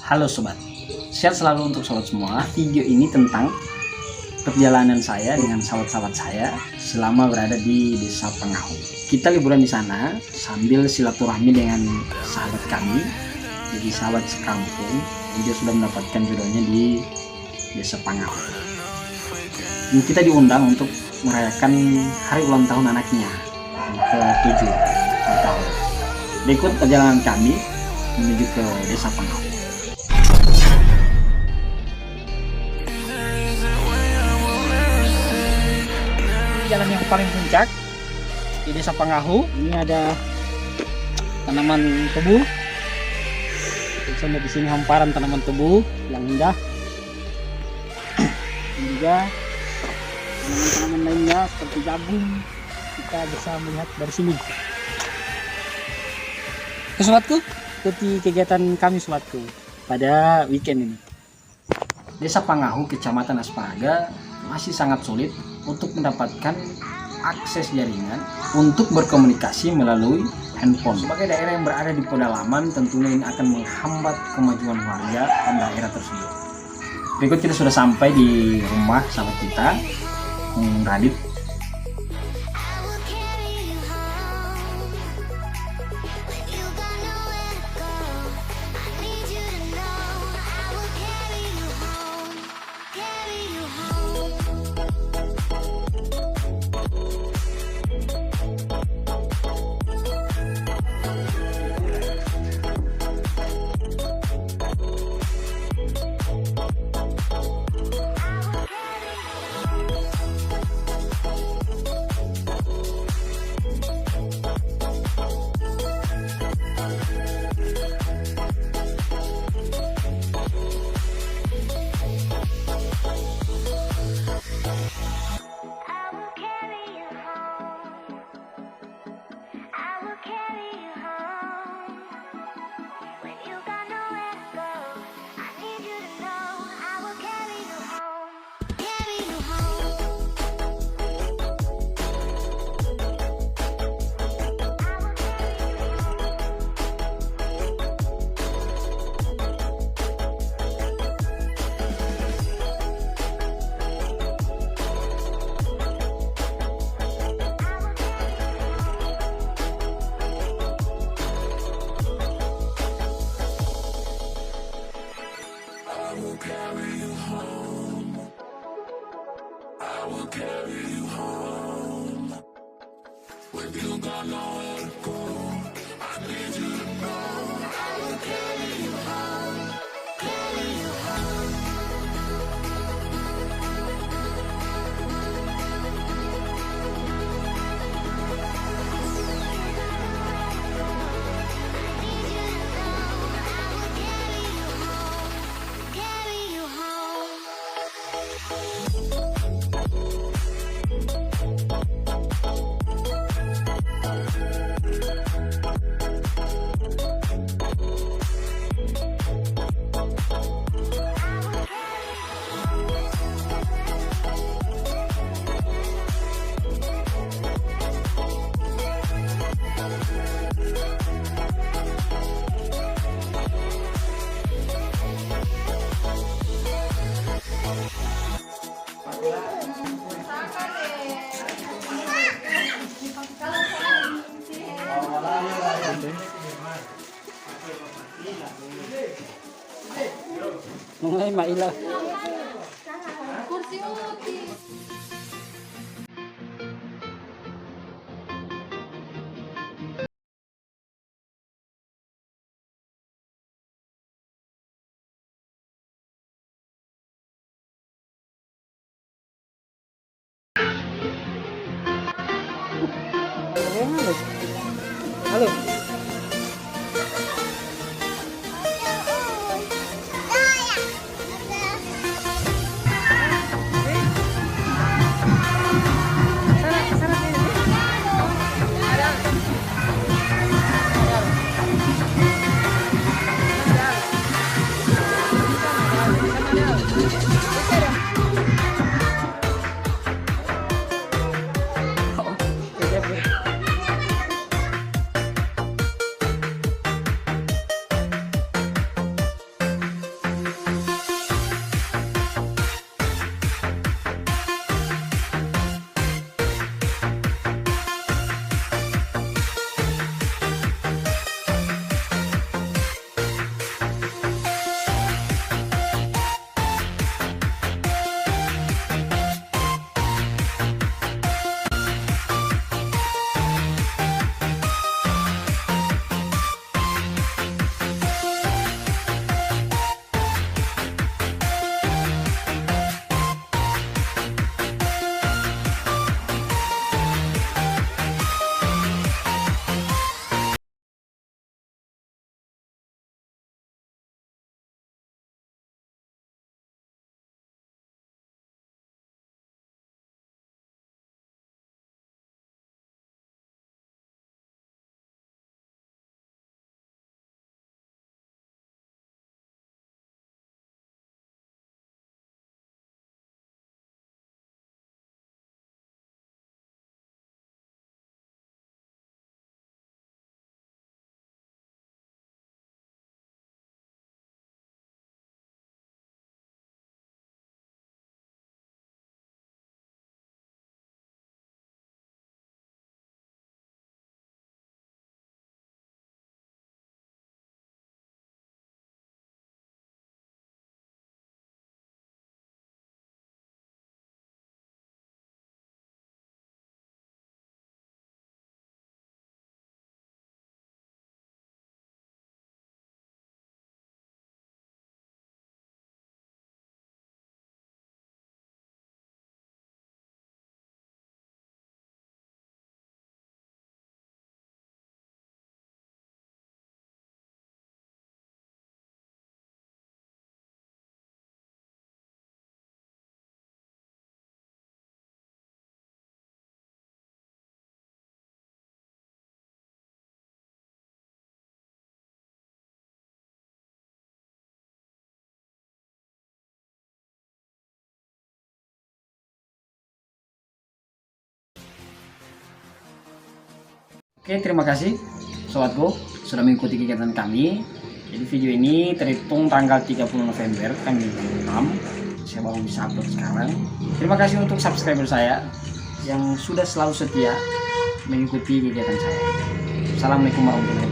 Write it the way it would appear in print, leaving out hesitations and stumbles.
Halo sobat, sehat selalu untuk sobat semua. Video ini tentang perjalanan saya dengan sahabat-sahabat saya selama berada di Desa Pangahu. Kita liburan di sana sambil silaturahmi dengan sahabat kami, jadi sahabat sekampung yang dia sudah mendapatkan jodohnya di Desa Pangahu. Dan kita diundang untuk merayakan hari ulang tahun anaknya yang ke-7 tahun. Berikut perjalanan kami menuju ke Desa Pangahu. Jalan yang paling puncak di Desa Pangahu. Ini ada tanaman tebu. Bisa lihat di sini hamparan tanaman tebu yang indah. Dan juga tanaman-tanaman lainnya seperti jagung kita bisa melihat dari sini. Sobatku, ikuti kegiatan kami sobatku pada weekend ini. Desa Pangahu, Kecamatan Asparaga masih sangat sulit untuk mendapatkan akses jaringan untuk berkomunikasi melalui handphone. Sebagai daerah yang berada di pedalaman, tentunya ini akan menghambat kemajuan warga dan daerah tersebut. Berikut kita sudah sampai di rumah sahabat kita, Radit. Mulai mailah. Kursi uti. Halo. Oke, terima kasih sobatku sudah mengikuti kegiatan kami. Jadi video ini terhitung tanggal 30 November tanggal 6. Saya baru bisa upload sekarang. Terima kasih untuk subscriber saya yang sudah selalu setia mengikuti kegiatan saya. Assalamualaikum warahmatullahi wabarakatuh.